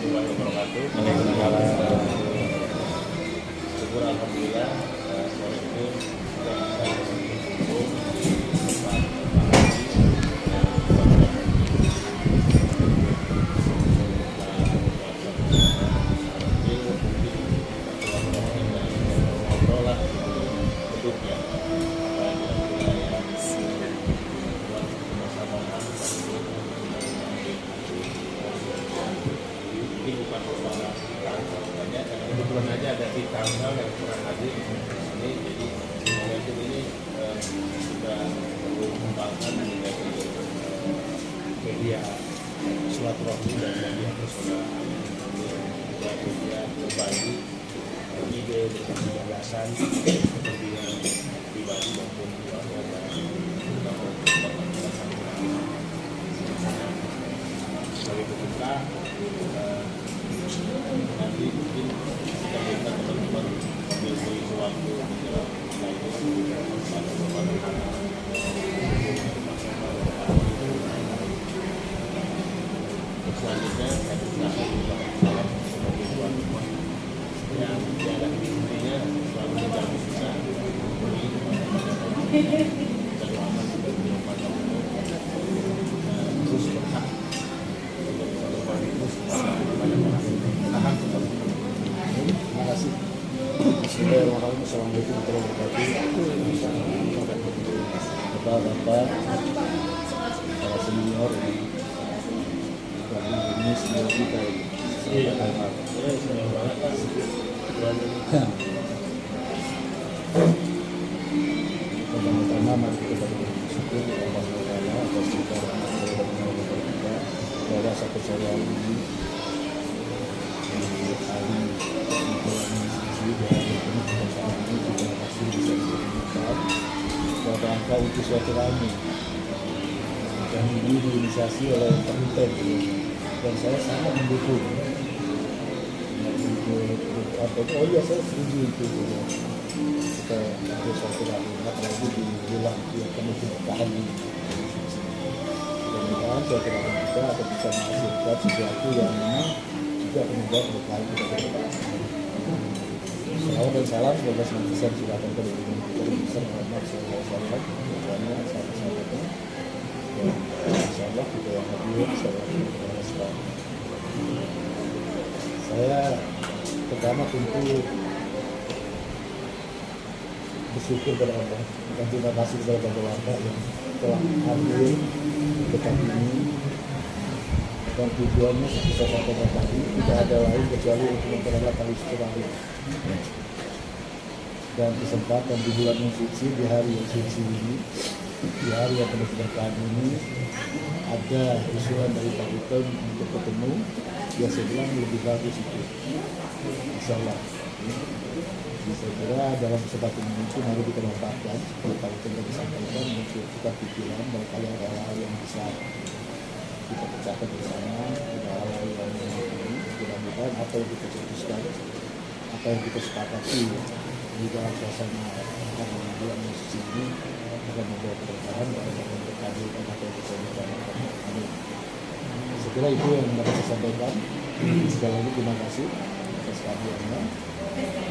warahmatullahi wabarakatuh. Waalaikumsalam. Syukur alhamdulillah sore ini kita bisa berkumpul di tempat kebetulan aja ada di tanggal yang kurang hadir di sini, jadi momentum ini sudah perlu kembangkan menjadi media silaturahmi dan media persaudaraan, juga media berbagi ide dan gagasan kepentingan pribadi maupun keluarga dan kita sebagai peserta. Nanti mungkin kita minta teman-teman ambil waktu menjelang selanjutnya saya persilakan salam sebagai tuan rumah yang tiada intinya selalu menjaga kita dan doakan untuk pada umur terus berhak untuk selalu terus Terima kasih. Bismillahirrahmanirrahim. Assalamualaikum warahmatullahi wabarakatuh. Bapak-bapak, para senior ini, ini senior kita ini. senior banget kan. Pertama-tama mari kita bersyukur Allah Taala atas kita bahwa satu saya ini hari rangka untuk suatu rame dan ini diinisiasi oleh Perhutep dan saya sangat mendukung. Oh iya, saya setuju itu kita untuk suatu rame apalagi di bulan yang penuh keberkahan ini. Mudah-mudahan suatu rame kita akan bisa menghasilkan sesuatu yang memang juga membuat keberkahan kita ke depan. Salam dan salam semoga senantiasa dicurahkan kepada kita besar Muhammad SAW, keluarganya, sahabat-sahabatnya, dan insya Allah juga yang hadir saya pertama tentu bersyukur kepada Allah dan terima kasih kepada warga yang telah hadir dekat ini. Dan tujuannya seperti saya sampaikan tadi tidak ada lain kecuali untuk mempererat tali silaturahmi dan kesempatan di bulan yang suci, di hari yang suci ini, di hari yang penuh keberkahan ini, ada usulan dari Pak Utem untuk ketemu. Ya saya bilang lebih bagus itu, insya Allah. Saya kira dalam kesempatan ini mari kita manfaatkan seperti Pak Utem tadi sampaikan untuk kita pikiran barangkali ada hal yang bisa kita pecahkan bersama, ada hal yang ini mudah-mudahan apa yang kita putuskan, apa yang kita sepakati di dalam suasana bulan suci ini akan membawa keberkahan dan akan berkabulkan apa yang kita rencanakan. Amin. Saya kira itu yang dapat saya sampaikan. Sekali lagi terima kasih atas kehadirannya.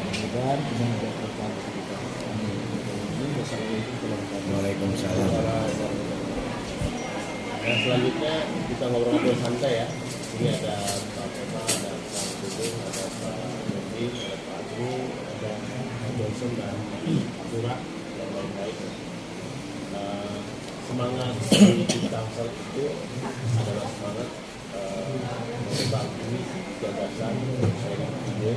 Mudah-mudahan ini membawa keberkahan bagi kita. Amin. Wassalamualaikum warahmatullahi wabarakatuh. Nah, selanjutnya kita ngobrol-ngobrol santai ya. Ini ada Pak Tema, ada Pak Tudung, ada Pak Yogi, ada Pak Agung, ada Pak Johnson dan Pak Surah yang baik-baik. Semangat di Tangsel itu adalah semangat berbagi gagasan, sharing ide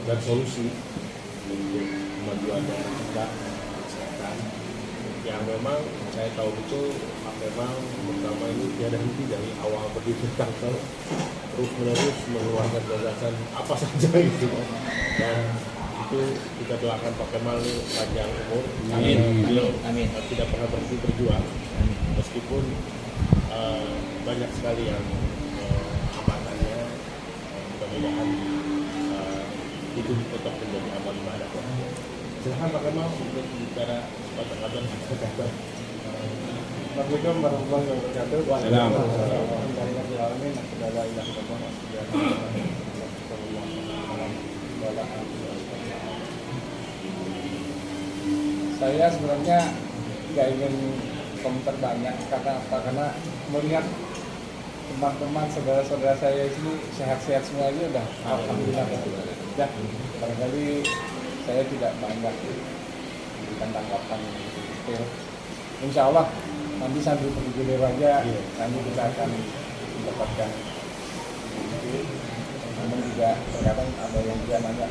dan solusi untuk kemajuan daerah kita, kesehatan. Yang memang saya tahu betul Pak Kemal pertama ini tiada henti dari awal berdiri Tangsel terus menerus mengeluarkan gagasan apa saja gitu, dan itu kita doakan Pak Kemal ini panjang umur. Amin. Beliau Amin. tidak pernah berhenti berjuang. Amin. Meskipun banyak sekali yang hambatannya, mudah-mudahan itu tetap menjadi amal ibadah. Silahkan Pak Kemal untuk bicara sepatah kata. Assalamualaikum warahmatullahi wabarakatuh. Saya sebenarnya nggak ingin komentar banyak karena apa? Karena melihat teman-teman saudara-saudara saya ini sehat-sehat semua aja udah alhamdulillah ya. Barangkali saya tidak banyak memberikan tanggapan itu. Insya Allah nanti sambil bergulir aja nanti kita akan mendapatkan itu. Namun juga terkadang ada yang juga nanya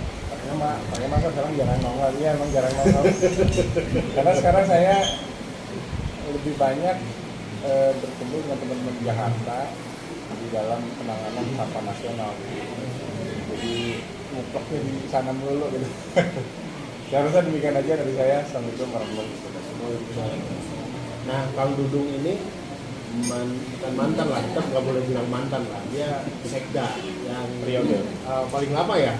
pakai masa sekarang jarang nongol. Iya emang jarang nongol. Karena sekarang saya lebih banyak bertemu dengan teman-teman Jakarta di dalam penanganan sampah nasional. Jadi mutlaknya di sana melulu gitu. Ya harusnya demikian aja dari saya. Assalamualaikum warahmatullahi wabarakatuh. Nah, Kang Dudung ini bukan mantan lah, kita nggak boleh bilang mantan lah. Dia sekda yang Periode. paling lama ya.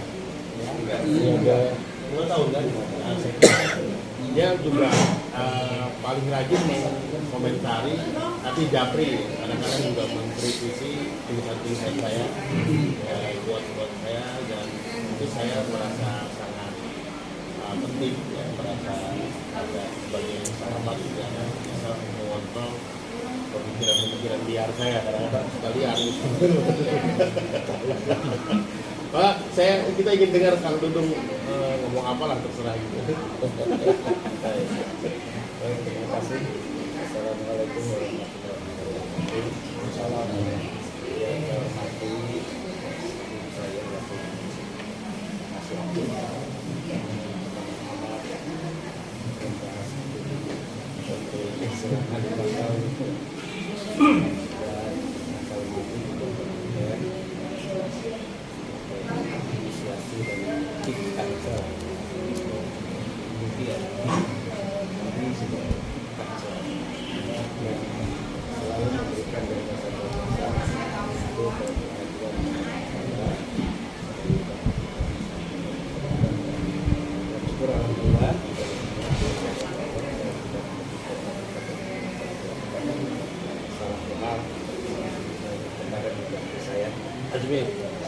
Periode 2 tahun kan. Sekda. Dia juga paling rajin mengomentari, tapi japri kadang-kadang juga mengkritisi tulisan-tulisan saya, buat saya, dan itu saya merasa sangat penting ya, merasa ada sebagai sahabat juga bisa mengontrol pemikiran-pemikiran liar saya, kadang-kadang suka liar. Pak, kita ingin dengar Kang Dudung ngomong apa lah, terserah gitu. Baik, terima kasih. Assalamualaikum warahmatullahi wabarakatuh. Assalamualaikum. Yang saya hormati saya masih aktif untuk istilahnya di pasal dan pasal itu inisiasi dari Cik Tangsel. Kemudian kami sudah Tangsel yang selalu memberikan gagasan-gagasan untuk pengajuan dan syukur alhamdulillah salah kenal kemarin juga saya Ajmi.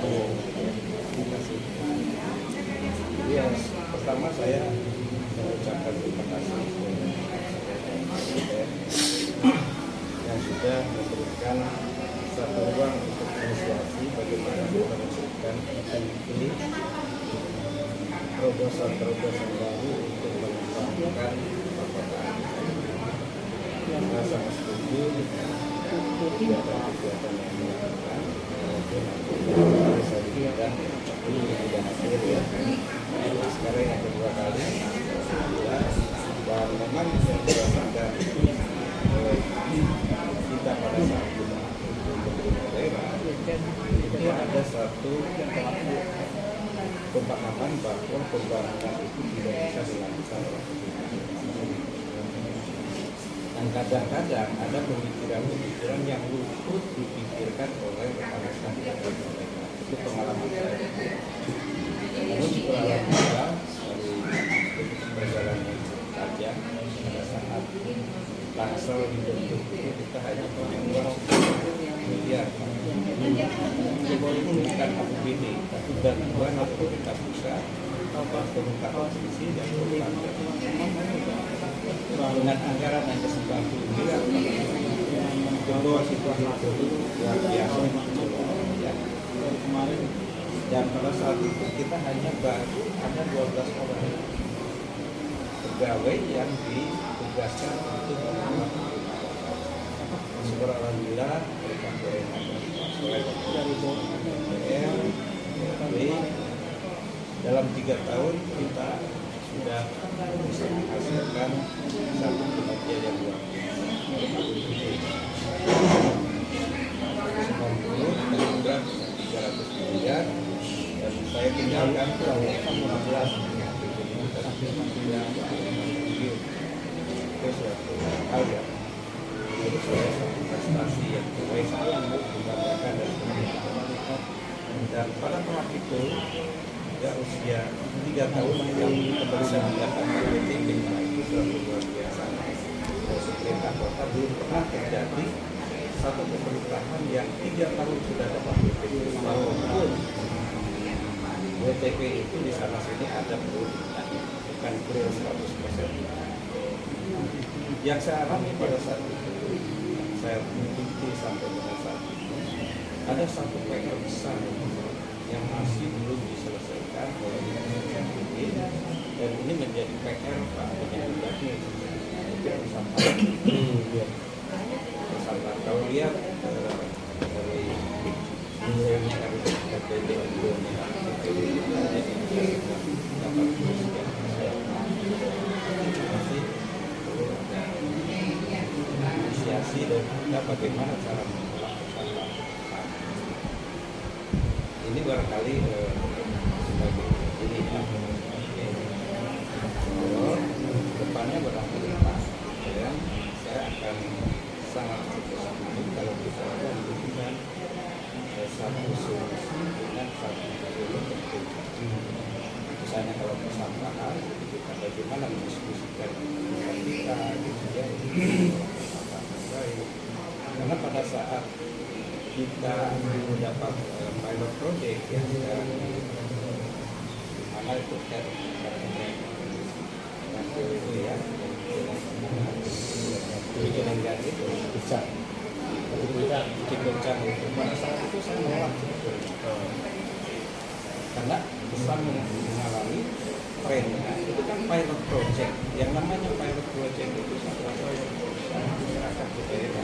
terima kasih. Jadi yang pertama saya mengucapkan terima kasih kepada yang sudah memberikan satu ruang untuk inisiasi bagaimana kita memberikan ini terobosan-terobosan baru untuk mengembangkan perkotaan. Saya sangat setuju kegiatan-kegiatan yang dilakukan. Saya dikatakan ini sudah hasil ya. Sekarang yang kedua kali dan memang yang dirasakan kita pada saat kita pemerintah daerah itu ada satu pemahaman bahwa pembangunan itu tidak bisa dilakukan oleh pemerintah sendiri. Dan kadang-kadang ada pemikiran-pemikiran yang luput dipikirkan oleh rekan-rekan mereka. Itu pengalaman saya. Namun setelah kita dari perjalanan tajam pada saat Tangsel dibentuk itu kita hanya punya uang 10 miliar. Bukan APBD, tapi bantuan untuk kita buka pemerintah provinsi dan pemerintah dengan anggaran hanya 90 miliar. Kedua situasi itu luar biasa ya. Kemarin dan pada saat itu kita hanya baru ada 12 orang pegawai yang ditugaskan untuk melakukan syukur alhamdulillah berkat dari DPR dalam 3 tahun kita sudah bisa menghasilkan satu kinerja yang luar biasa. 90 dan 300 miliar dan saya tinggalkan tahun 2016 itu suatu hal yang menurut saya satu prestasi yang baik saya dibanggakan dan pada tahap itu ya usia 3 tahun kami bisa mendapatkan PTP itu suatu luar biasa. pemerintah kota belum pernah terjadi satu pemerintahan yang 3 tahun sudah dapat WTP. Walaupun WTP itu di sana sini ada perubahan, bukan real 100%. Yang saya alami pada saat itu, saya mengikuti sampai pada saat itu, ada satu PR besar yang masih belum diselesaikan oleh pemerintah ini, dan ini menjadi PR Pak Benyamin Dagni. Itu yang disampaikan. Kalau lihat dari nilainya dari RPJMD masih perlu ada inisiasi dan kita bagaimana cara melakukan ini barangkali sebagai ini kalau depannya barangkali ya, saya akan sangat setuju kalau kita ada hubungan satu solusi dengan satu solusi tertentu. Misalnya kalau persampahan, kita bagaimana mendiskusikan dengan kita, gitu ya, karena pada saat kita mendapat pilot project yang sekarang mana itu kan itu ya, bikinan ganti itu bisa bikin goncang itu. Pada saat itu saya menolak sebetulnya karena besar mengalami trennya itu kan pilot project. Yang namanya pilot project itu satu masyarakat budaya.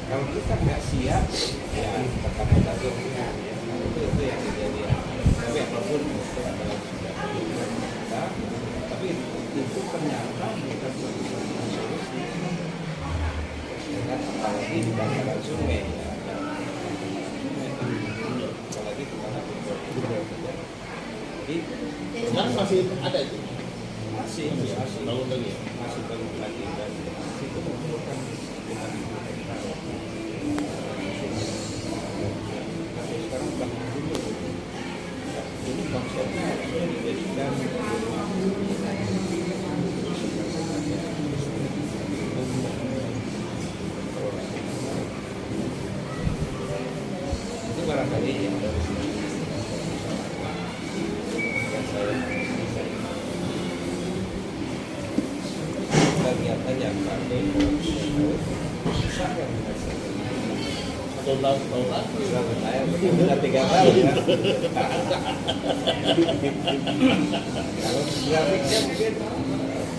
Kalau kita nggak siap, ya tetap kita ya, itu yang terjadi. Tapi apapun itu adalah sudah kita, tapi itu ternyata kita belum bisa solusi. Dengan apalagi di bantaran sungai, ya, apalagi di bantaran sungai. Jadi sekarang masih ada itu, masih bangun lagi ya? masih bangun lagi dan itu memerlukan sekitar 5 hektar. Tapi sekarang bangun dulu. Ini konsepnya harusnya dijadikan rumah. Itu barangkali yang dari sini yang saya bisa kita lihat aja partai bisa kan Atau tahun lagi? saya sudah 3 tahun ya. Kalau grafiknya mungkin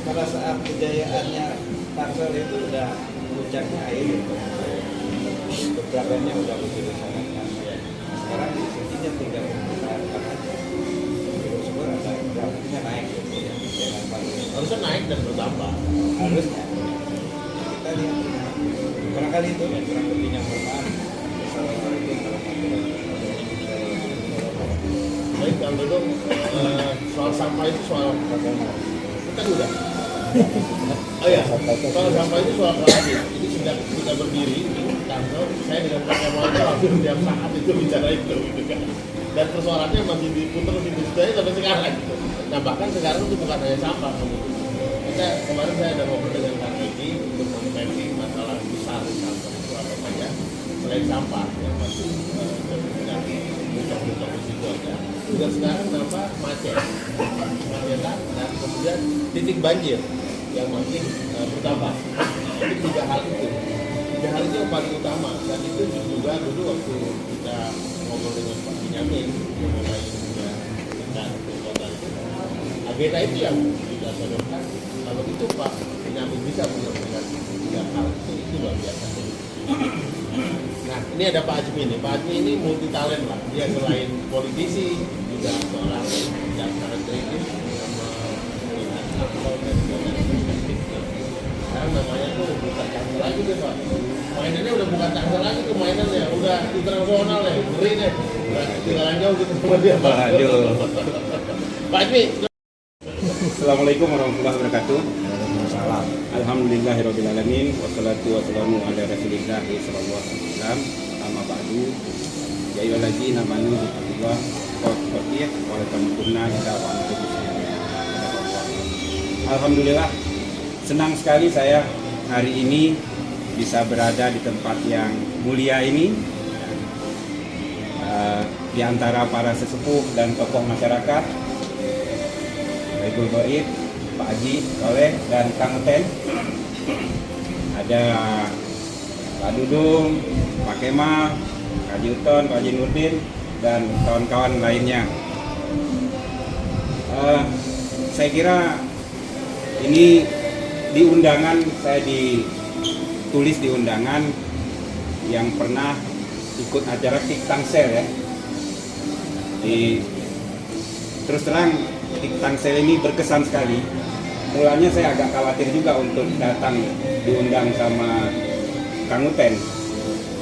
pada saat kejayaannya Tangsel itu udah puncaknya air itu. Beberapanya udah begitu sangat. Sekarang di sininya tinggal meningkatkan aja. Semua ada grafiknya naik gitu ya. Jangan paling Harusnya naik dan bertambah. harusnya. Kita lihat barangkali itu ya kurang lebihnya mohon. Assalamualaikum warahmatullahi wabarakatuh. Baik, Kang Dodong, soal sampah itu soal kan udah. Oh ya, soal sampah itu soal lagi. Ini sejak kita berdiri di Tangsel, saya dengan Pak Kemal itu hampir tiap saat itu bicara itu, gitu kan. Dan persoalannya masih diputar di diskusi sampai sekarang. Gitu. Nah bahkan sekarang itu bukan hanya sampah, kita kemarin saya ada ngobrol dengan Kang Iki untuk memapping masalah besar di Tangsel itu apa saja selain sampah yang masih dari muncul-muncul di situ aja. Juga sekarang nambah macet, kemacetan, dan kemudian titik banjir yang makin bertambah. Jadi 3 hal itu. 3 hal itu yang paling utama. Dan itu juga dulu waktu kita ngobrol dengan Pak Benyamin mengenai dengan kota itu. Agenda itu yang kita sodorkan. Kalau itu Pak Benyamin bisa menyelesaikan 3 hal itu luar biasa. Nah, ini ada Pak Azmi nih. Pak Azmi ini multi talent lah. Dia selain politisi juga seorang yang sangat kritis sama melihat aktor dan perspektifnya. Sekarang namanya tuh bukan Tangsel lagi deh Pak. Mainannya udah bukan Tangsel lagi tuh mainannya, udah internasional ya, ngeri deh. Udah ketinggalan jauh gitu sama dia Pak. Waduh. Pak Azmi. Assalamualaikum warahmatullahi wabarakatuh. Alhamdulillahirrahmanirrahim. Wassalatu wassalamu ala rasulillah sallallahu alaihi wasallam. Amma ba'du. Ya ayyuhallazina amanu billahi wa taqullaha wa antum muslimun. Alhamdulillah, senang sekali saya hari ini bisa berada di tempat yang mulia ini, di antara para sesepuh dan tokoh masyarakat, Ibu Goib, Pak Haji Soleh dan Kang Uten. Ada Pak Dudung, Pak Kemal, Pak Haji Uton, Pak Haji Nurdin, dan kawan-kawan lainnya. Saya kira ini di undangan, saya ditulis di undangan yang pernah ikut acara Tik Tangsel ya. Terus terang Tik Tangsel ini berkesan sekali. Mulanya saya agak khawatir juga untuk datang diundang sama Kang Uten.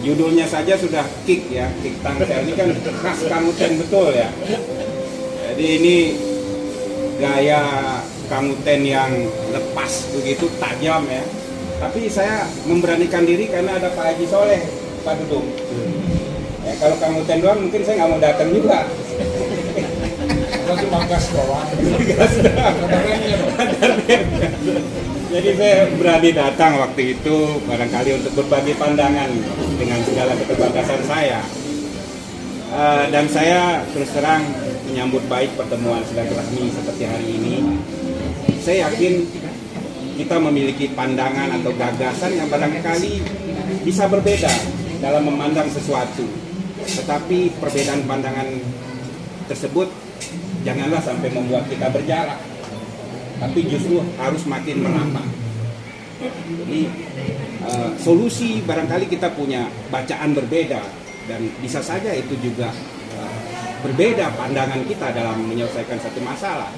Judulnya saja sudah kick ya, Tik Tangsel ini kan khas Kang Uten betul ya. Jadi ini gaya Kang Uten yang lepas begitu tajam ya. Tapi saya memberanikan diri karena ada Pak Haji Soleh, Pak Dudung. Ya, kalau Kang Uten doang mungkin saya nggak mau datang juga. Kita cuma gas bawaan. Jadi saya berani datang waktu itu barangkali untuk berbagi pandangan dengan segala keterbatasan saya. Dan saya terus terang menyambut baik pertemuan silaturahmi seperti hari ini. Saya yakin kita memiliki pandangan atau gagasan yang barangkali bisa berbeda dalam memandang sesuatu. Tetapi perbedaan pandangan tersebut janganlah sampai membuat kita berjarak, tapi justru harus makin merapat. Jadi solusi barangkali kita punya bacaan berbeda dan bisa saja itu juga berbeda pandangan kita dalam menyelesaikan satu masalah.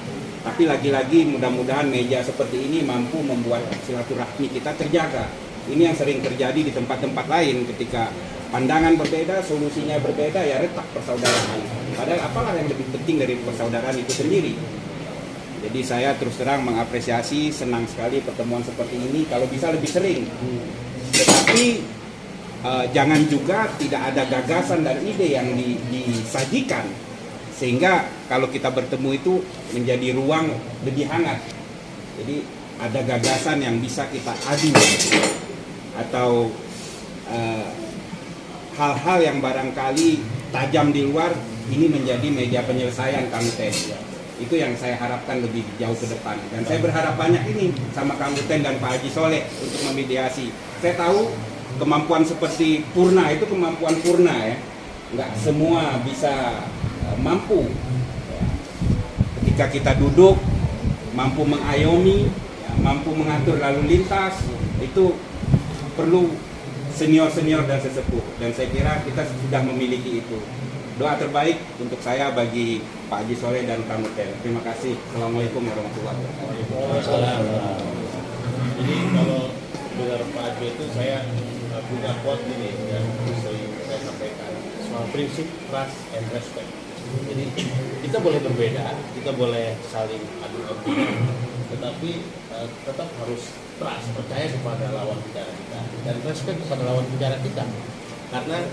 Tapi lagi-lagi mudah-mudahan meja seperti ini mampu membuat silaturahmi kita terjaga. Ini yang sering terjadi di tempat-tempat lain ketika pandangan berbeda, solusinya berbeda, ya retak persaudaraan. Padahal apalah yang lebih penting dari persaudaraan itu sendiri. Jadi saya terus terang mengapresiasi, senang sekali pertemuan seperti ini, kalau bisa lebih sering. Tetapi jangan juga tidak ada gagasan dan ide yang disajikan, sehingga kalau kita bertemu itu menjadi ruang lebih hangat. Jadi ada gagasan yang bisa kita adu, atau hal-hal yang barangkali tajam di luar ini menjadi meja penyelesaian Kang Uten. Itu yang saya harapkan lebih jauh ke depan. Dan saya berharap banyak ini sama Kang Uten dan Pak Haji Soleh untuk memediasi. Saya tahu kemampuan seperti Purna itu kemampuan Purna ya. Nggak semua bisa mampu. Ketika kita duduk, mampu mengayomi, mampu mengatur lalu lintas, itu perlu senior-senior dan sesepuh. Dan saya kira kita sudah memiliki itu. Doa terbaik untuk saya bagi Pak Haji Soleh dan Kang Uten. Terima kasih. Assalamualaikum warahmatullahi wabarakatuh. Jadi kalau dengar Pak Haji itu saya punya quote ini yang sering saya sampaikan soal prinsip trust and respect. Jadi kita boleh berbeda, kita boleh saling adu opini, tetapi tetap harus trust, percaya kepada lawan bicara kita dan respect kepada lawan bicara kita. Karena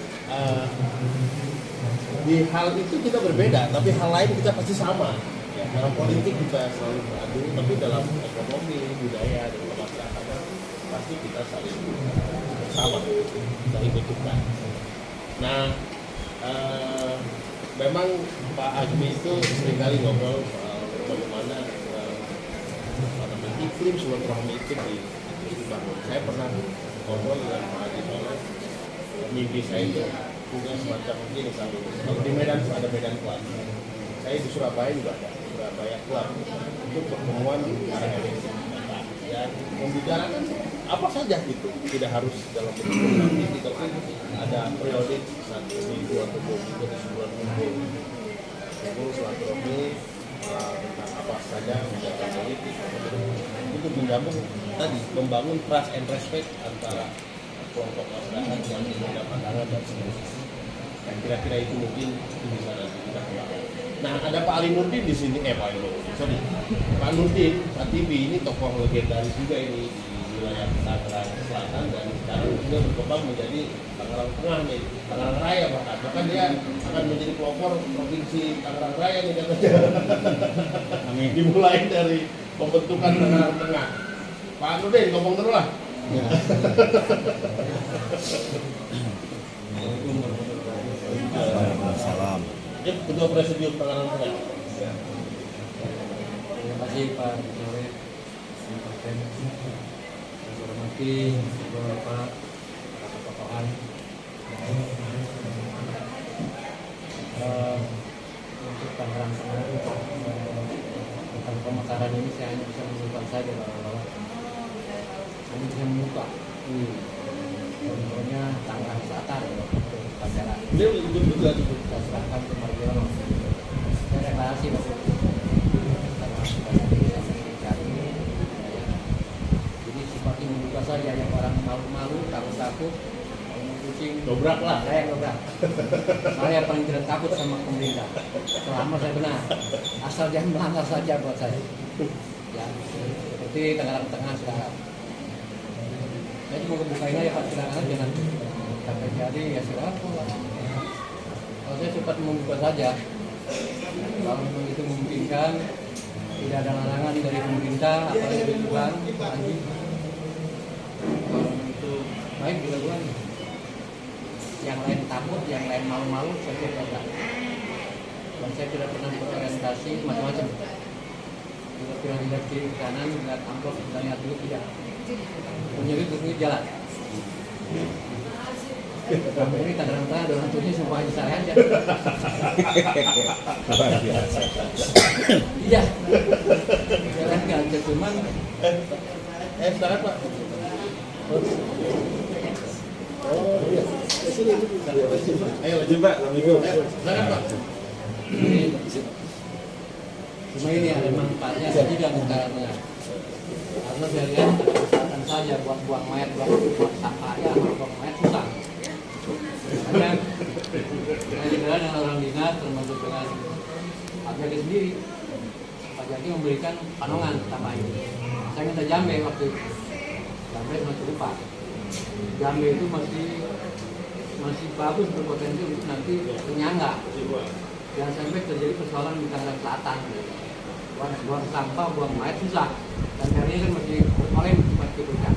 di hal itu kita berbeda, tapi hal lain kita pasti sama. Ya, dalam politik kita selalu beradu, tapi dalam ekonomi, budaya, dan kemasyarakatan pasti kita saling bersama, saling bertukar. Nah, memang Pak Azmi itu seringkali ngobrol soal bagaimana iklim silaturahmi itu dibangun. Saya pernah ngobrol dengan Pak Haji Soleh, mimpi saya itu punya semacam begini selalu. Kalau di Medan ada Medan Club, saya di Surabaya juga ada Surabaya Club untuk pertemuan para elit dan membicarakan apa saja itu, tidak harus dalam bentuk nanti, tapi ada periode satu minggu atau 2 minggu atau sebulan kumpul silaturahmi tentang apa saja menjaga politik untuk menjamin tadi membangun trust and respect antara kelompok masyarakat yang berbeda pandangan dan seterusnya. Dan kira-kira itu mungkin bisa nanti kita kembangkan. Nah, ada Pak Ali Nurdin di sini, Pak Nurdin, Pak Tibi ini tokoh legendaris juga ini di wilayah Tangerang Selatan dan sekarang juga berkembang menjadi Tangerang Tengah nih, Tangerang Raya bahkan dia akan menjadi pelopor provinsi Tangerang Raya nih katanya. Dimulai dari pembentukan Tangerang Tengah. Pak Nurdin ngomong terus lah. Ya. Waalaikumsalam. Dia Ketua Presidium Tangerang Tengah. Terima kasih Pak Sore, Kapten, yang hormati Bapak tokohan. Untuk Tangerang Tengah tentang pemekaran ini saya hanya bisa mengumpulkan saja bahwa hanya bisa membuka contohnya Tangerang Selatan pacaran Dia ikut juga tuh. kita serahkan ke Marjono. Saya deklarasi waktu itu jadi seperti membuka saja yang orang malu-malu, takut-takut, mau kucing, Dobrak lah. saya dobrak. Saya paling tidak takut sama pemerintah. Selama saya benar, asal jangan melanggar saja buat saya. Ya, seperti Tangerang Tengah sekarang. Saya cuma kebukain aja Pak, silakan jangan sampai jadi ya silakan. Kalau saya cepat membuka saja. Kalau memang itu memungkinkan, tidak ada larangan dari pemerintah, apalagi dari Tuhan, lagi. Kalau itu baik dilakukan. Yang lain takut, yang lain malu-malu, saya tidak ada. Dan saya tidak pernah berorientasi macam-macam. Tidak pernah lihat kiri ke kanan, lihat amplop, lihat dulu tidak. Punya itu jalan. Kamu ini Tangerang Tengah ada hantunya semua hanya saya aja. Iya. Jalan aja cuman. Sekarang Pak. Oh iya. Sini. Ayo lanjut Pak. Silakan Pak. Cuma ini ada manfaatnya ada tidak karena saya lihat kesehatan saja buat buang mayat, buat sampah ya, buang mayat susah. Makanya saya dengan orang dinas termasuk dengan Pak Jaki sendiri, Pak Jaki memberikan panongan tambahan. Saya minta jambe waktu itu, jambe masih lupa. Jambe itu masih bagus berpotensi untuk nanti penyangga. Jangan sampai terjadi persoalan di Tangerang Selatan. Buang sampah, buang mayat susah. Dan carinya kan masih oleh masih berkah.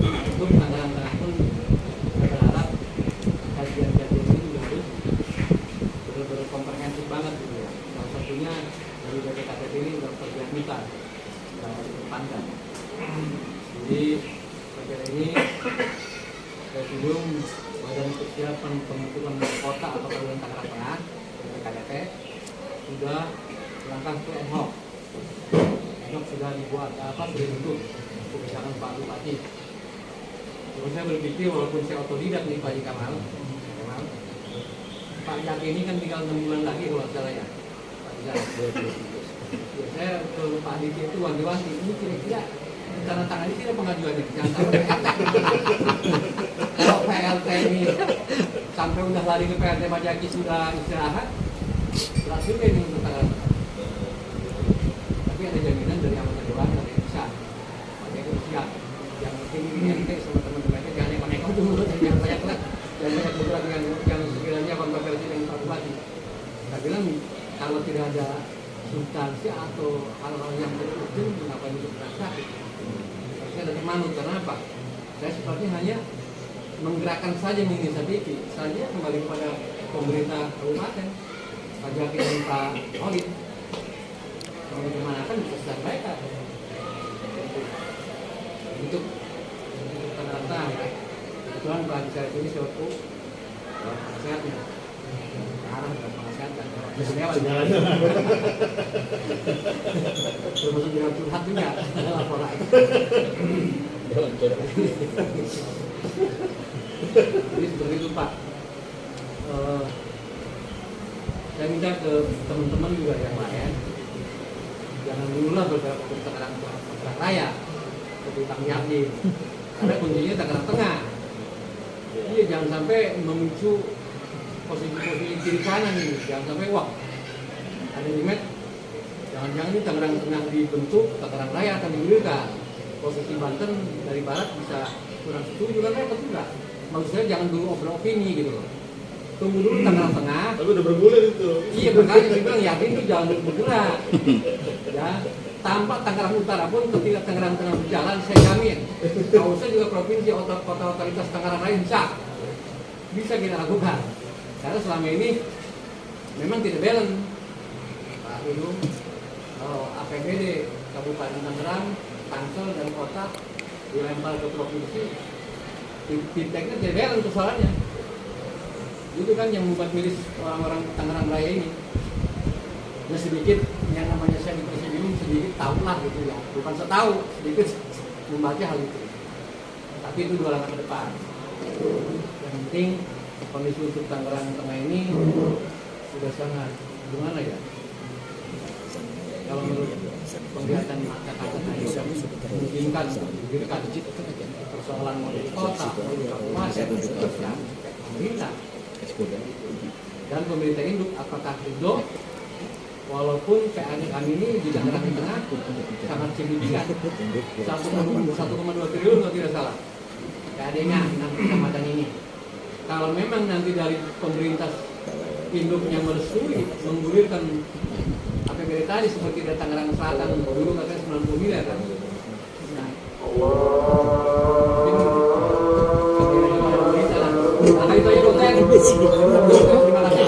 Untuk Tangerang Tengah pun saya berharap kajian-kajian ini juga harus benar-benar komprehensif banget gitu ya. Salah satunya dari BPKTP ini Dr. Dianita dari Pandan. Jadi pada ini Presidium Badan Persiapan Pembentukan Kota atau Kabupaten Tangerang Tengah BPKTP sudah langkah ke ad hoc. Sudah dibuat sudah dibentuk kebijakan Pak Bupati. Terus saya berpikir walaupun saya otodidak nih Pak Kamal, Pak Jaki ini kan tinggal 6 bulan lagi kalau salah ya. Pak Jaki. Ya, saya ke Pak Diki itu wanti-wanti ini kira-kira tanda tangan ini tidak pengajuannya, jangan sampai kalau PLT ini sampai udah lari ke PLT Pak Jaki sudah istirahat, berarti ini untuk tanggal. Tapi ada jaminan dari anggota dewan dari bisa Pak Jaki siap. Yang penting ini ente sama teman-temannya jangan neko-neko dulu, jangan banyak bergerak dengan yang sekiranya kontroversi dengan Pak Bupati. Saya bilang kalau tidak ada substansi atau hal-hal yang betul mengapa itu terasa? Saya dari manut karena apa? Saya seperti hanya menggerakkan saja menginisiatif saja kembali kepada pemerintah kabupaten, Pak Jaki dan Pak Olit. Kalau dimanakan bisa disampaikan. Untuk Tangerang ya. Kebetulan Pak saya ini suatu sehatnya. Arah dan penasihatkan. Termasuk dengan curhat juga laporan. Jadi seperti itu Pak. Saya minta ke teman-teman juga yang lain, jangan dulu lah bergerak ke Tangerang Raya, ke Bang Yadi, karena kuncinya Tangerang Tengah. Iya, jangan sampai memicu posisi-posisi kiri kanan ini, jangan sampai wah ada limit, jangan-jangan ini Tangerang Tengah dibentuk, Tangerang Raya akan digulirkan. Posisi Banten dari barat bisa kurang setuju kan repot juga. Maksud saya jangan dulu obrol opini gitu loh. Tunggu dulu Tangerang Tengah. Tapi udah bergulir itu. Iya makanya saya bilang yakin itu jangan bergerak. Ya, tanpa Tangerang Utara pun ketika Tangerang Tengah berjalan, saya jamin nggak usah juga provinsi atau kota otoritas Tangerang lain bisa kita lakukan. Karena selama ini memang tidak balance Pak Hidung. Kalau APBD Kabupaten Tangerang, Tangsel dan kota dilempar ke provinsi, feedbacknya tidak balance persoalannya. Itu kan yang membuat miris orang-orang Tangerang Raya ini. Ya sedikit yang namanya saya di Presidium sedikit tahulah gitu ya, bukan setahu, sedikit membaca hal itu. Tapi itu 2 langkah ke depan. Yang penting kondisi untuk Tangerang Tengah ini sudah sangat gimana ya? Kalau menurut penglihatan kata-kata saya memungkinkan didirikan persoalan mau di kota, mau di kabupaten, seterusnya pemerintah dan pemerintah induk apakah ridho walaupun PAD kami ini di Tangerang Tengah sangat signifikan 1,2 triliun kalau tidak salah PAD-nya 6 kecamatan ini. Kalau memang nanti dari pemerintah induknya merestui menggulirkan APBD tadi seperti di Tangerang Selatan dulu katanya 90 miliar kan. Nah, itu aja konten. Terima kasih.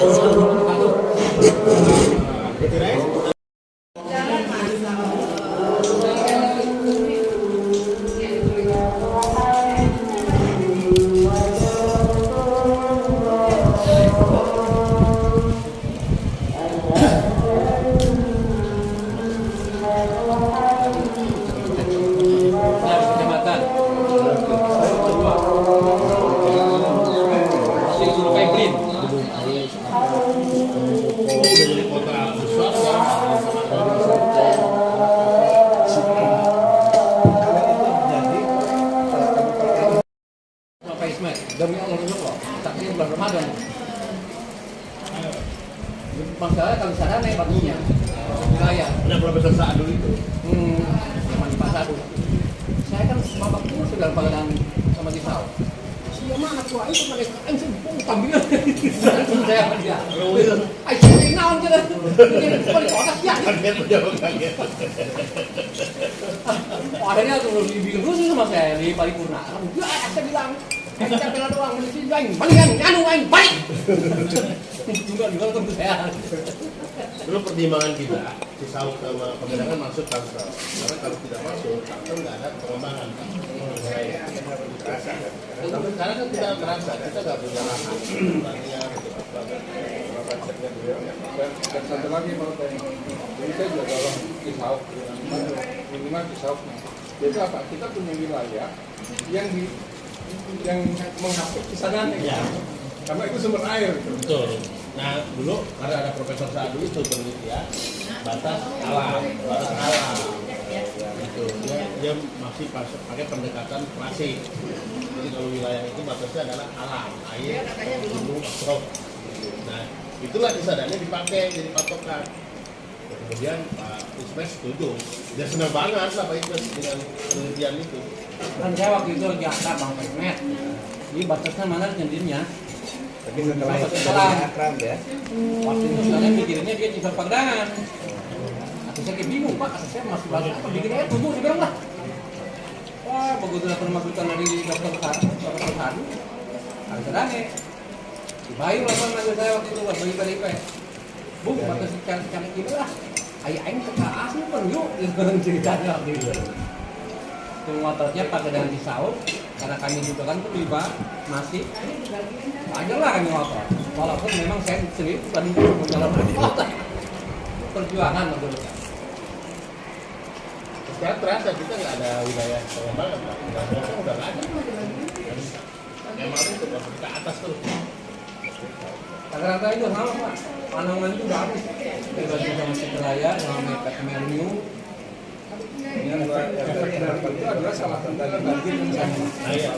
Demi Allah tapi bulan Ramadan. Masalah kalau sana naik bagusnya wilayah. Ada Profesor Saadul itu. Teman Pak Saadul. Saya kan bapak itu sudah padan sama di Sao. Siapa anak tua itu pakai kain tampilan. Saya dia. Ayo ini naon kita. Ini seperti otak ya. Akhirnya tuh dibikin terus sama saya di paripurna. Saya bilang kita bilang doang di sini balikan anu aing balik. Juga tentu saya. Dulu pertimbangan kita si Saud sama pemenangan masuk Tangsel. Karena kalau tidak masuk Tangsel nggak ada pengembangan. Terasa. Tapi sekarang kan tidak terasa, kita nggak punya lahan. Dan satu lagi mau tanya, ini saya juga dalam kisah minimal kisah. Jadi apa? Kita punya wilayah yang menghapus kisaran ya. Karena itu sumber air. Betul. Nah dulu karena ada Profesor Saadul itu penelitian batas alam. Itu dia masih pakai pendekatan klasik. Jadi kalau wilayah itu batasnya adalah alam, air, gunung, asrop. Nah itulah kisarannya dipakai jadi patokan. Kemudian Pak Ismes setuju. Dia senang banget lah Pak Ismes dengan penelitian itu. Kan saya waktu itu lagi akar Bang Ismet. Ini batasnya mana nyendirinya? Tapi setelah akram ya. Waktu itu saya mikirinnya dia di Pagedangan. Aku saya kayak bingung Pak, saya masih bagus apa bikinnya tunggu dia bilang lah. Wah, begitu dapat masukan dari dokter Sadu, harus rame. Dibayar lah Bang saya waktu itu bagi PDIP. Bu, batas secara ini lah. Aing ke asli pun yuk, ceritanya waktu itu. Motornya Pagedangan di Saud, karena kami juga kan terlibat masih wajar lah kami motor. Walaupun memang saya sendiri bukan dalam kota. Perjuangan menurut saya. Sekarang terasa kita nggak ada wilayah pengembangan, Pak. Nggak udah nggak ada. Memang itu kita atas terus. Rata-rata itu sama Pak. Panangan itu udah habis. Dibagi sama Citraya, sama Merium. Yang efek dampak itu adalah salah satu banjir yang sama. Iya.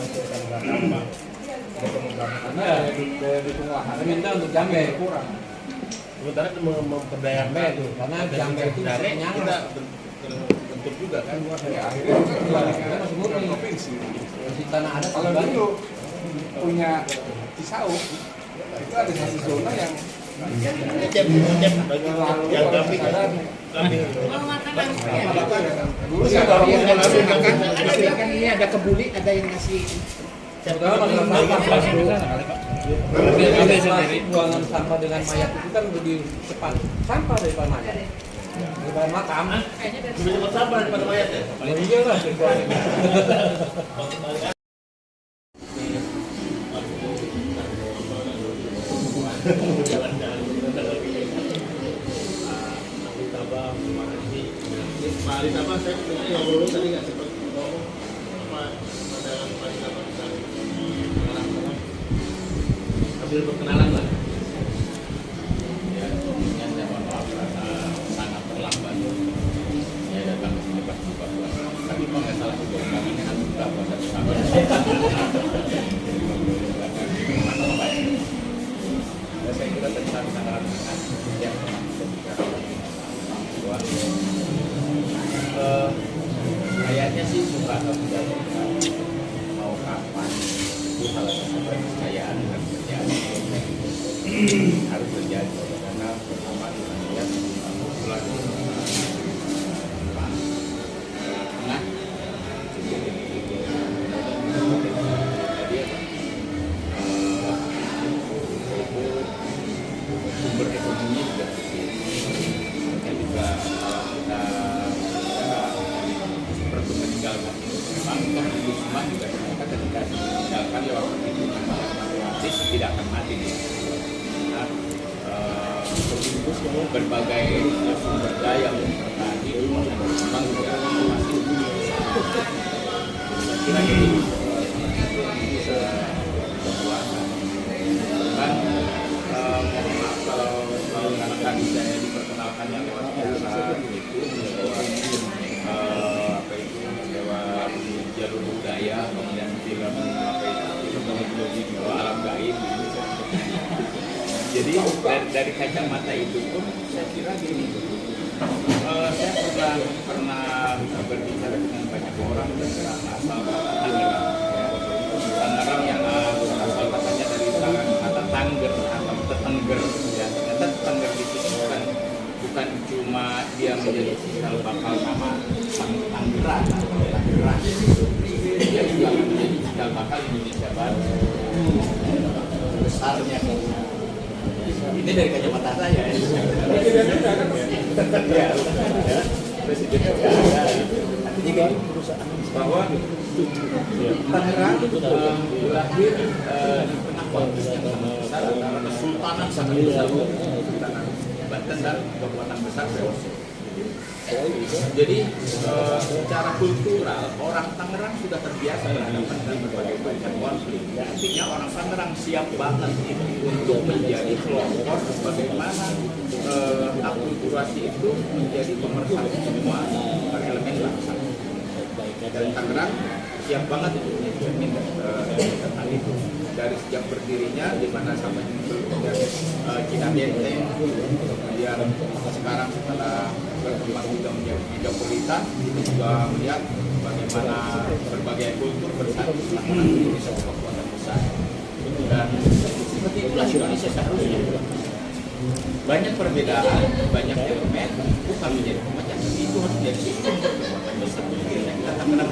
Karena daya dukung lahan Kami minta untuk Jambe kurang. Sementara itu memperdayakan Jambe itu, karena Jambe itu kita penyangga. bentuk juga kan. Ya akhirnya kita kembali ke Masih murni. provinsi. Di tanah ada Kalau Pak dulu punya Cisauk itu ada satu zona yang Ngecep bagi yang kambing. Dulu saya baru kan ini ada kebuli, ada yang ngasih. Buangan sampah dengan mayat itu kan lebih cepat sampah daripada mayat. Daripada makam. Lebih cepat sampah daripada mayat ya. Iya lah. Pak Ali Sabah, saya ngobrol tadi nggak sempat ngomong apa pandangan Pak Ali Sabah tentang pengenalan, ambil perkenalan lah. Ya, sebelumnya saya mohon maaf karena sangat terlambat. Saya datang ke sini pas buka puasa. Tapi kalau nggak salah juga kami kan buka puasa bersama. Saya kira tentang tanggalan yang pernah kita bicarakan bahwa kayaknya sih suka atau tidak mau kapan itu salah satu kepercayaan dan terjadi harus terjadi karena pertama kita lihat bulan tengah jadi sumber ekonominya juga dan juga kalau kita seperti meninggalkan memang semua juga ternyata ketika meninggalkan ya orang itu otomatis tidak akan mati nah, berbagai sumber daya untuk bertahan hidup memang juga masih kira ini bisa berbuatan kan mohon maaf kalau tadi saya diperkenalkan yang lewat biasa itu apa itu lewat jalur budaya kemudian film apa itu alam gaib jadi dari kacamata itu pun saya kira gini saya pernah berbicara dengan banyak orang tentang asal Tangerang yang asal katanya dari kata Tangger atau Tetengger ya ternyata Tetengger itu bukan cuma dia menjadi cikal bakal nama Tangerang dia juga menjadi cikal bakal Indonesia Baru besarnya ini dari kacamata saya ya presidennya ada artinya bahwa Tangerang lahir di tengah konflik yang sangat besar antara kesultanan sangat besar Sultanan Banten dan kekuatan besar VOC. Jadi secara kultural orang Tangerang sudah terbiasa berhadapan dengan berbagai macam konflik. Artinya orang Tangerang siap banget untuk menjadi pelopor bagaimana akulturasi itu menjadi pemersatu semua elemen bangsa. Dan Tangerang siap banget itu menjamin tentang itu dari sejak berdirinya di mana sampai kemudian Cina Benteng kemudian sekarang setelah berkembang juga menjadi metropolitan itu juga melihat bagaimana berbagai kultur bersatu setelah menjadi satu kekuatan besar dan seperti itulah Indonesia seharusnya banyak perbedaan banyak elemen bukan menjadi pemecah itu harus menjadi sumber kekuatan besar kita Tangerang.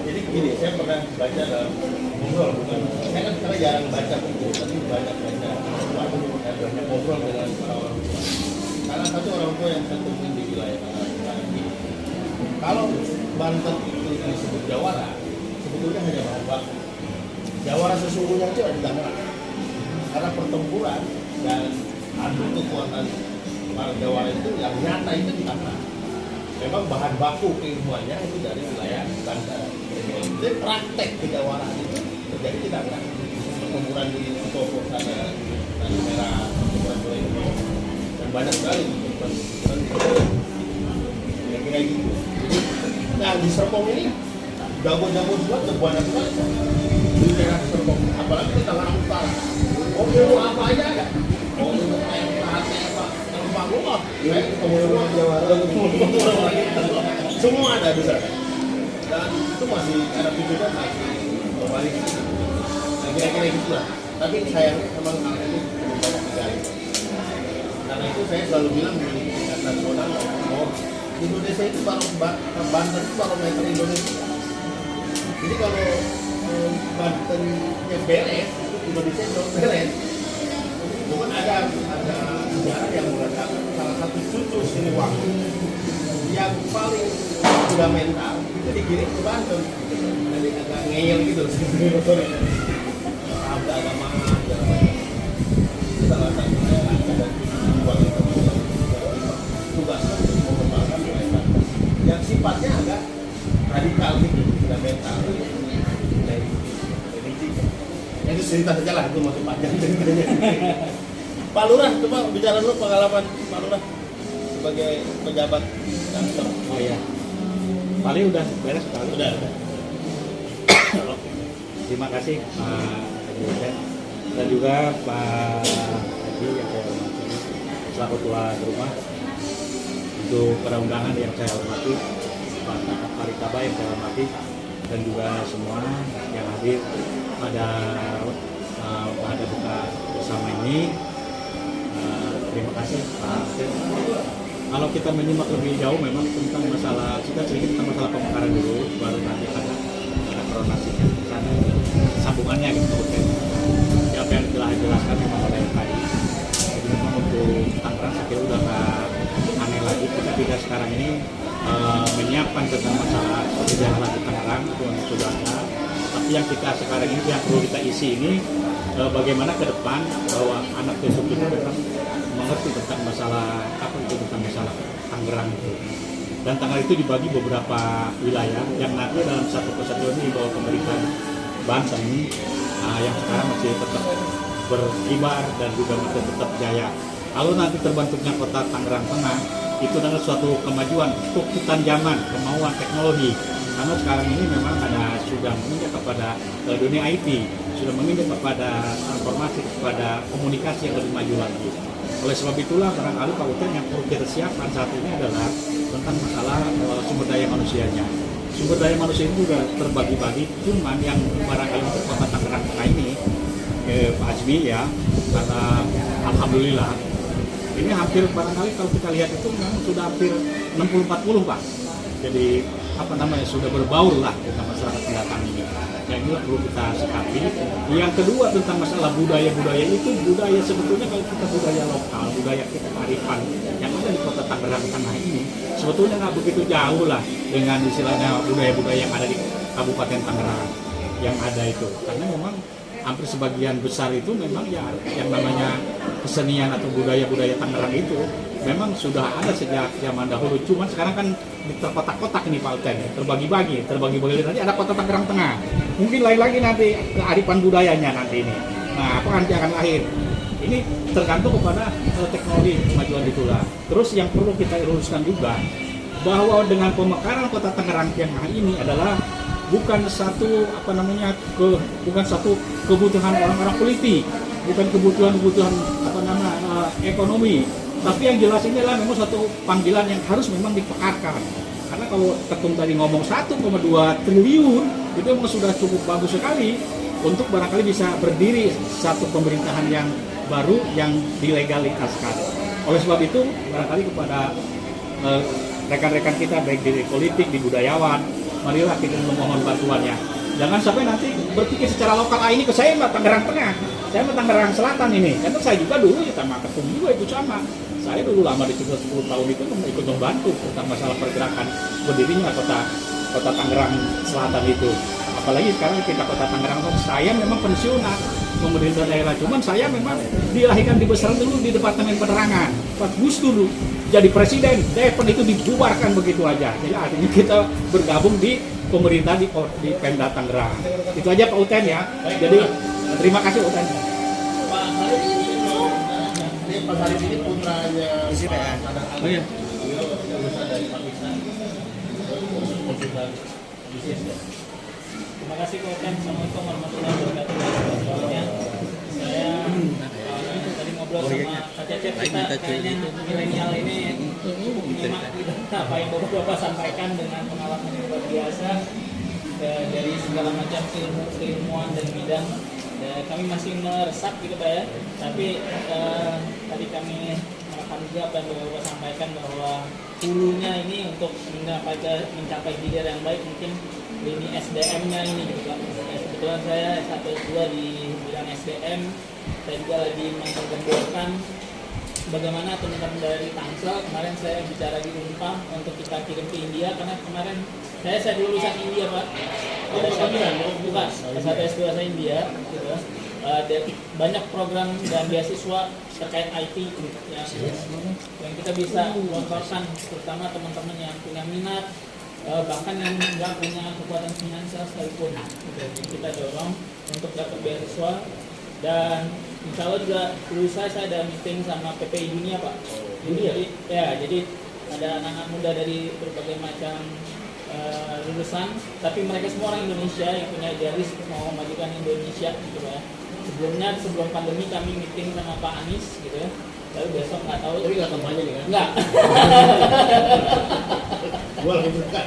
Jadi begini, saya pernah baca dalam ngobrol, saya kan sekarang jarang baca buku, tapi banyak baca sesuatu, saya banyak ngobrol dengan orang tua. Salah satu orang tua yang saya temuin di wilayah Tangerang ini, kalau Banten itu disebut Jawara, sebetulnya hanya bahan baku. Jawara sesungguhnya itu ada di Tangerang, karena pertempuran dan adu kekuatan para Jawara itu yang nyata itu di Tangerang. Memang bahan baku keilmuannya itu dari wilayah Banten. Jadi praktek kejawaraan itu terjadi di Tangerang. Pertempuran di Topo sana, Tanah Merah, pertempuran itu dan banyak sekali pertempuran yang kira gitu. Nah di Serpong ini jago-jago juga banyak sekali di daerah Serpong, apalagi di Tangerang Utara. Oh ilmu apa aja ada? Oh ilmu apa? Rumah, orang Jawara, semua ada di sana. Dan itu masih ada pikiran masih kembali. Nah, kira-kira gitu lah. Tapi sayangnya memang hal ini belum banyak digali. Karena itu saya selalu bilang di tingkat nasional, Indonesia itu Banten itu barometer Indonesia. Jadi kalau Bantennya beres, Indonesia belum beres. Cuman ada sejarah yang mengatakan salah satu cucu Siliwangi yang paling fundamental itu dikirim ke Banten. Jadi agak ngeyel gitu sebenarnya. Keagamaan segala macam. Salah satunya ada Siliwangi tugasnya untuk mengembangkan mereka yang sifatnya agak radikal gitu, fundamental. Itu cerita saja lah, itu masih panjang ceritanya. Pak Lurah, coba bicara dulu pengalaman Pak Lurah sebagai pejabat kantor. Oh iya. Paling udah beres sekali. Udah. Terima kasih Pak Haji dan juga Pak Haji yang saya hormati selaku tuan rumah, untuk perundangan yang saya hormati, Pak Parikaba yang saya hormati, dan juga semua yang hadir pada buka bersama ini. Terima kasih Pak. Kalau kita menyimak lebih jauh memang tentang masalah, kita sedikit tentang masalah pemekaran dulu, baru nanti ada kronasinya sana sambungannya gitu kan. Apa yang telah dijelaskan memang oleh tadi. Jadi memang untuk Tangerang saya kira udah nggak aneh lagi, kita tidak sekarang ini menyiapkan tentang masalah perjalanan lagi Tangerang itu yang sudah ada. Tapi yang kita sekarang ini yang perlu kita isi ini bagaimana ke depan bahwa anak besok itu memang mengerti tentang masalah apa itu tentang masalah Tangerang itu. Dan Tangerang itu dibagi beberapa wilayah yang nanti dalam satu kesatuan ini di bawah pemerintahan Banten yang sekarang masih tetap berkibar dan juga masih tetap jaya. Kalau nanti terbentuknya kota Tangerang Tengah, itu adalah suatu kemajuan, keputusan zaman, kemauan teknologi. Karena sekarang ini memang sudah menginjak kepada dunia IT, sudah menginjak kepada transformasi, kepada komunikasi yang lebih maju lagi. Oleh sebab itulah barangkali Pak Uten yang perlu kita siapkan saat ini adalah tentang masalah sumber daya manusianya. Sumber daya manusia itu juga terbagi-bagi, cuman yang barangkali untuk kota Tangerang Tengah ini, Pak Azmi ya, karena alhamdulillah ini hampir barangkali kalau kita lihat itu memang sudah hampir 60-40 Pak. Jadi apa namanya sudah berbaur lah dengan masyarakat pendatang ini. Yang inilah perlu kita sikapi. Yang kedua tentang masalah budaya-budaya itu, budaya sebetulnya kalau kita budaya lokal, budaya kita kearifan yang ada di kota Tangerang Tengah ini sebetulnya nggak begitu jauh lah dengan istilahnya budaya-budaya yang ada di Kabupaten Tangerang yang ada itu. Karena memang hampir sebagian besar itu memang ya yang namanya kesenian atau budaya-budaya Tangerang itu memang sudah ada sejak zaman dahulu. Cuman sekarang kan terkotak-kotak ini Pak Uten, terbagi-bagi nanti ada kota Tangerang Tengah. Mungkin lain lagi nanti kearifan budayanya nanti ini. Nah, apa nanti akan lahir? Ini tergantung kepada teknologi kemajuan itulah. Terus yang perlu kita luruskan juga bahwa dengan pemekaran kota Tangerang Tengah ini adalah bukan satu bukan satu kebutuhan orang-orang politik, bukan kebutuhan ekonomi, tapi yang jelas ini adalah memang satu panggilan yang harus memang dipekarkan. Karena kalau Ketum tadi ngomong 1,2 triliun itu memang sudah cukup bagus sekali untuk barangkali bisa berdiri satu pemerintahan yang baru yang dilegalitaskan. Oleh sebab itu barangkali kepada rekan-rekan kita baik di politik, di budayawan, marilah kita memohon bantuannya. Jangan sampai nanti berpikir secara lokal, ini ke saya Mbak Tangerang Tengah, saya Mbak Tangerang Selatan ini. Karena saya juga dulu ya sama Ketum juga itu sama. Saya dulu lama di 10 tahun itu ikut membantu tentang masalah pergerakan berdirinya kota Tangerang Selatan itu. Apalagi sekarang kita kota Tangerang, saya memang pensiunan pemerintah daerah. Cuman saya memang dilahirkan dibesarkan dulu di Departemen Penerangan. Pak Gus dulu jadi presiden, Depen itu dibubarkan begitu aja. Jadi artinya kita bergabung di pemerintah di Pemda Tangerang. Itu aja Pak Uten ya. Jadi terima kasih Uten. Pak Sarif ini putranya Pak Sadar Ali. Oh iya. Beliau lulusan dari Pakistan. Terima kasih Pak Uten. Assalamualaikum warahmatullahi wabarakatuh. Saya tadi ngobrol sama Kak Cecep, kita kayaknya milenial ini cukup menyimak apa yang Bapak sampaikan dengan pengalaman yang luar biasa dari segala macam ilmuwan dan bidang. kami masih meresap gitu Pak ya. Tapi tadi kami merekam juga apa yang Bapak sampaikan bahwa hulunya ini untuk mencapai hilir yang baik mungkin lini SDM-nya ini gitu Pak. Kebetulan saya S1-S2 di bidang SDM, saya juga lagi menggemborkan bagaimana teman-teman dari Tangsel. Kemarin saya bicara di Unpad untuk kita kirim ke India karena kemarin saya dulu lulusan India Pak. Bukan, S1-S2 saya India gitu. Banyak program dan beasiswa terkait IT yang kita bisa lontarkan, terutama teman-teman yang punya minat, bahkan yang nggak punya kekuatan finansial sekalipun gitu. Jadi kita dorong untuk dapat beasiswa. Dan insya Allah juga lusa saya ada meeting sama PPI Dunia Pak. Jadi ada anak-anak muda dari berbagai macam lulusan, tapi mereka semua orang Indonesia yang punya idealis mau memajukan Indonesia gitu Pak ya. Sebelum pandemi kami meeting sama Pak Anies gitu ya. Lalu besok nggak tahu. Tapi nggak kampanye nih kan? Nggak. Gua lagi buka.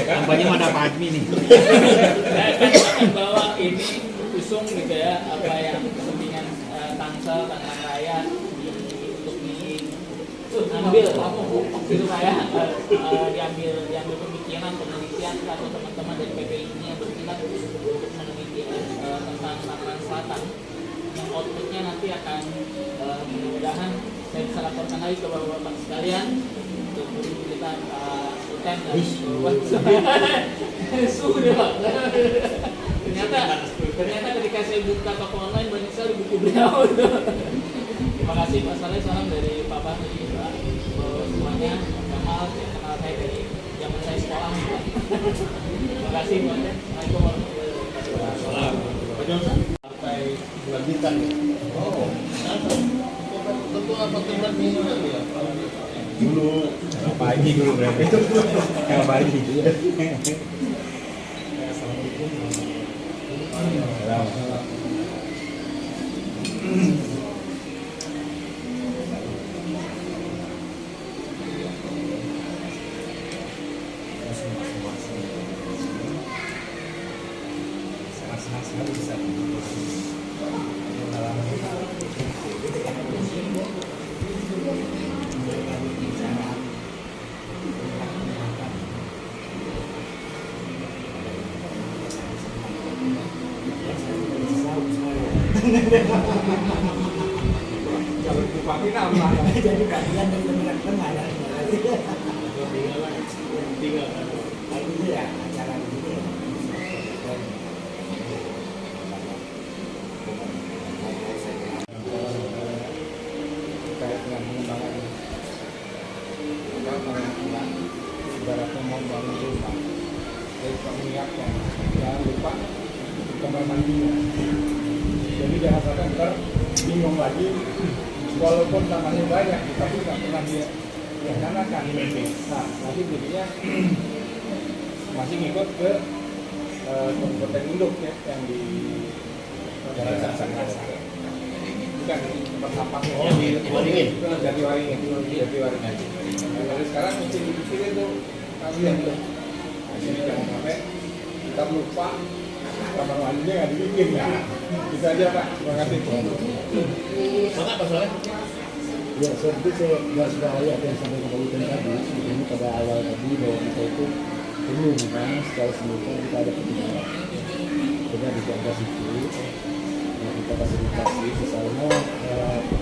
Kampanye mana Pak Admi nih? Saya akan bawa ini usung gitu ya, apa yang kepentingan Tangsel, Tangerang Raya untuk diambil gitu kayak diambil pemikiran penelitian atau teman-teman dari PPI ini yang berminat untuk meneliti tentang Tangerang Selatan, yang outputnya nanti akan mudah-mudahan saya bisa laporkan lagi ke bapak-bapak sekalian untuk guru kita UTM dan sudah Pak. Ternyata ketika saya buka toko online banyak sekali buku beliau. Terima kasih Pak Saleh, salam dari Papa Pak semuanya. Kamal yang kenal saya dari zaman saya sekolah. Terima kasih Pak. Assalamualaikum warahmatullahi wabarakatuh. Sampai bulan bintang ya. Oh, tentu apa teman minum ya? Dulu. Pagi dulu berarti. Kalau pagi. Kalau bupati nama Jadi bagian dari peminat tengah ya. Itu ya acara ini. terkait dengan pengembangan pengembangan ibaratnya mau bangun rumah, jadi menyiapkan, jangan lupa kamar mandinya. Jadi jangan sampai ntar bingung lagi, walaupun tamannya banyak tapi nggak pernah dia laksanakan. Nah, nanti jadinya masih ngikut ke kabupaten induk ya, yang di Jalan Sangrasa. Bukan tempat sampah Oh, di Waringin. Jatiwaringin. Nah, dari sekarang mesti dipikirin tuh kalian tuh. Nah, jadi jangan sampai kita lupa kamar mandinya nggak dibikin ya. Bisa aja Pak. Terima kasih. Mana Pak Soleh? Ya, seperti saya garis bawahi apa yang sampai Pak Uten tadi, ini pada awal tadi bahwa kita itu perlu memang secara simultan kita ada pertimbangan. Kita dijaga situ, kita fasilitasi, misalnya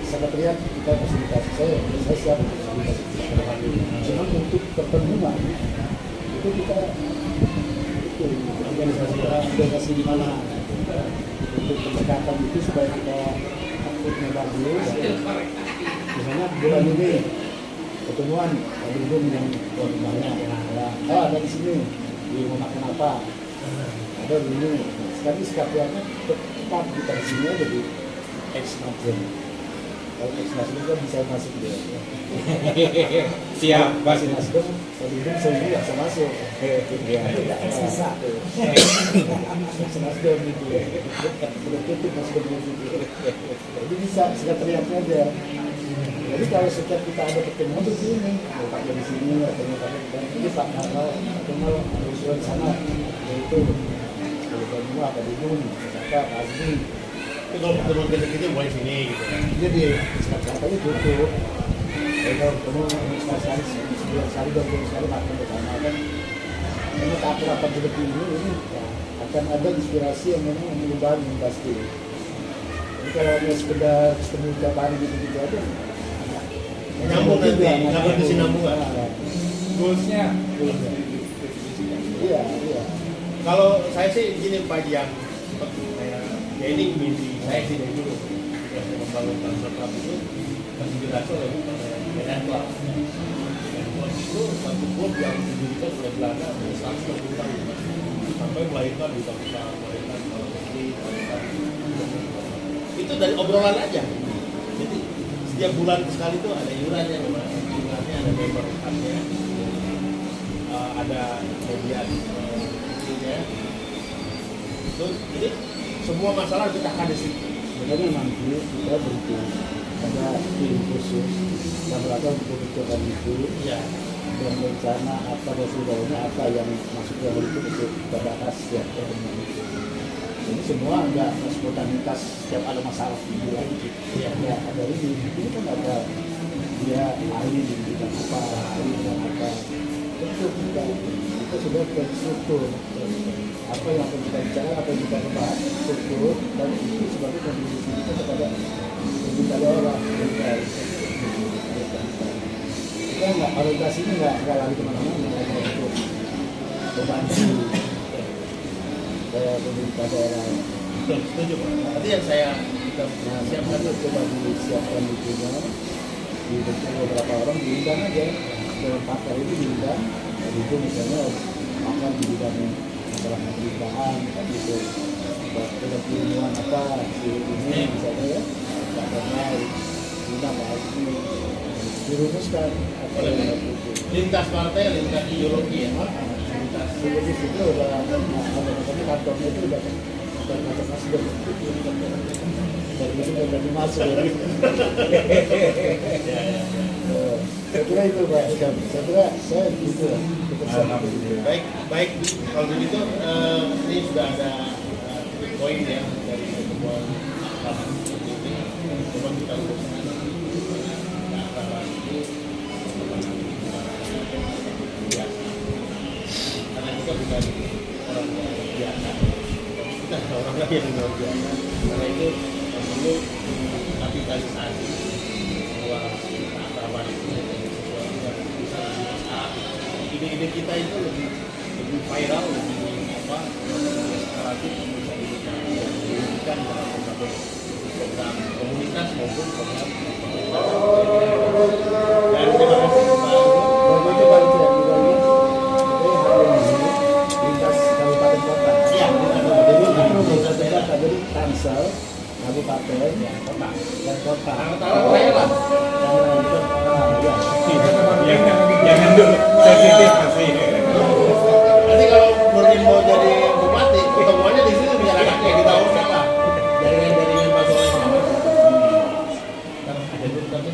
sekretariat kita fasilitasi, saya siap fasilitasi. Cuma untuk pertemuan itu kita organisasi di mana untuk pendekatan itu supaya kita aktifnya bagus. Misalnya bulan ini pertemuan belum yang banyak ada di sini di mau makan apa ada di sini sekarang sekaliannya tetap kita di sini jadi ex nasdem. Kalau ex nasdem kan bisa masuk dia. Siap, Pak. Ex nasdem kalau hidup saya bisa masuk. Ex sisa. Ex nasdem itu sudah tutup nasdem itu. Jadi bisa sekretariatnya aja. Jadi kalau setiap kita ada pertemuan tuh ini, letaknya di sini atau letaknya di sana, ini Pak Nala atau Mal usulan sana, yaitu kalau semua apa di Gun, apa Azmi. Itu kalau pertemuan kita mulai sini gitu. Jadi katanya tutup. Kalau ketemu sekali sebulan sekali 2 bulan sekali makan bersama kan. Ini tak rapat seperti ini ya, akan ada inspirasi yang memang mengubah pasti. Jadi kalau hanya sekedar ketemu tiap hari gitu aja. Nyambung nanti, nggak berkesinambungan. Goalsnya Iya. Kalau saya sih gini Pak yang saya, ya ini mimpi saya sih dari dulu. Ketika saya membangun Transfer Club itu terinspirasi oleh Medan Club. Medan Club itu satu klub yang didirikan oleh Belanda 160 tahun sampai melahirkan duta besar, melahirkan menteri, itu dari obrolan aja. Jadi setiap bulan sekali itu ada iurannya, memang iurannya ada member card-nya, ada media nya. Jadi semua masalah dipecahkan di situ. Sebenarnya nanti kita bentuk ada tim khusus yang berada untuk bentukan itu. Iya. Dan rencana apa resikonya apa yang masuk ke dalam itu kita bahas ya pertemuan itu. Jadi semua enggak spontanitas setiap ada masalah gitu lagi. Iya. Ya ada ini kan ada dia ahli di bidang apa, ahli di bidang apa. Itu kita sudah terstruktur apa yang akan kita bicara, apa yang kita bahas, struktur dan itu sebagai kontribusi kita kepada pemerintah daerah. Kita nggak orientasinya nggak lari kemana-mana, hanya untuk membantu pemerintah daerah. Setuju Pak. Nanti yang saya kita Siapkan itu coba disiapkan itunya, dibentuk beberapa orang diundang aja dalam pakar itu diundang, itu misalnya akan di bidang masalah pemerintahan kan gitu, dalam ilmuwan apa ini misalnya ya, Pak Donald, diundang Pak Azmi, dirumuskan apa yang itu. lintas partai, lintas ideologi ya Pak. Lintas ideologi itu udah ada kantornya itu udah kantor Nasdem. Dari itu udah berani masuk ya. Saya kira itu Pak. Saya kira saya gitu lah. Baik kalau begitu ini sudah ada poin ya dari pertemuan hal seperti ini. Coba kita uruskan karena kita bukan orang yang biasa, kita orang lain yang luar biasa. Karena itu perlu kapitalisasi bahwa keakraban itu sesuatu yang bisa ide-ide kita itu lebih viral, lebih kreatif, bisa diberikan dalam berbagai program komunitas maupun program dan terima kasih Pak Hugo. Lintas kabupaten kota. Iya, Jadi Tangsel, kabupaten, kota, dan kota. saya lah. Jangan dulu sensitif masih. Nanti kalau Nurdin mau jadi bupati, ketemuannya di sini biar anaknya kita urus lah. Jaringan Pak Soleh sama. Ada dulu tapi.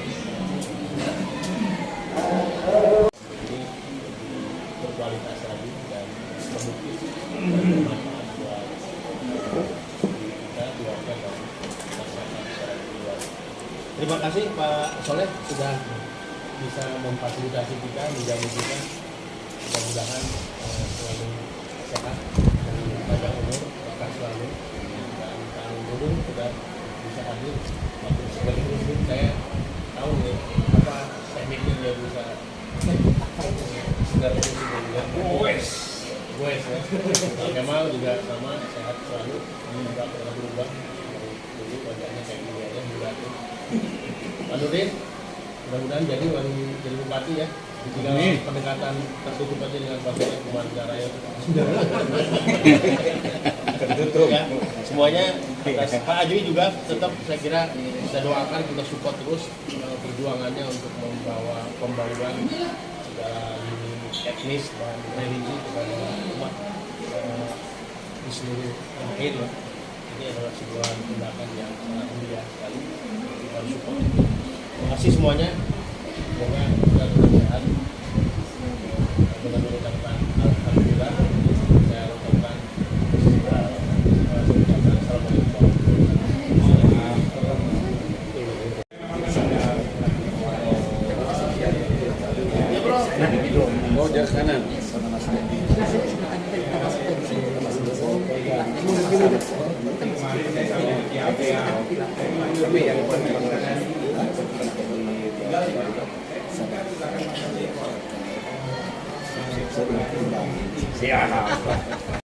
Ini berkualitas lagi dan terbukti bermanfaat buat kita keluarga dan masyarakat secara luas. Terima kasih Pak Soleh sudah bisa memfasilitasi kita, menjamu kita. Mudah-mudahan selalu sehat dan panjang umur, berkah selalu. Dan Kang Dudung sudah bisa hadir. Waktu sebagai muslim saya tahu nih apa tekniknya dia bisa segar muslim juga. Goes ya. Kang Kemal juga sama sehat selalu. Nggak pernah berubah. Dulu wajahnya kayak gini aja mudah tuh. Pak Nurdin, mudah-mudahan jadi bupati ya. Tinggal pendekatan tertutup aja dengan Pak Kumanjaraya. Tertutup ya. Semuanya Pak Ajwi juga tetap saya kira kita doakan, kita support terus perjuangannya untuk membawa pembangunan segala etnis dan religi kepada umat di seluruh tanah air ya. Ini adalah sebuah tindakan yang sangat mulia sekali. Kita support. Terima kasih semuanya. Semoga kita tetap sehat. Benar-benar ucapkan alhamdulillah. Saya ucapkan assalamualaikum. Oh, jangan kanan. Siap.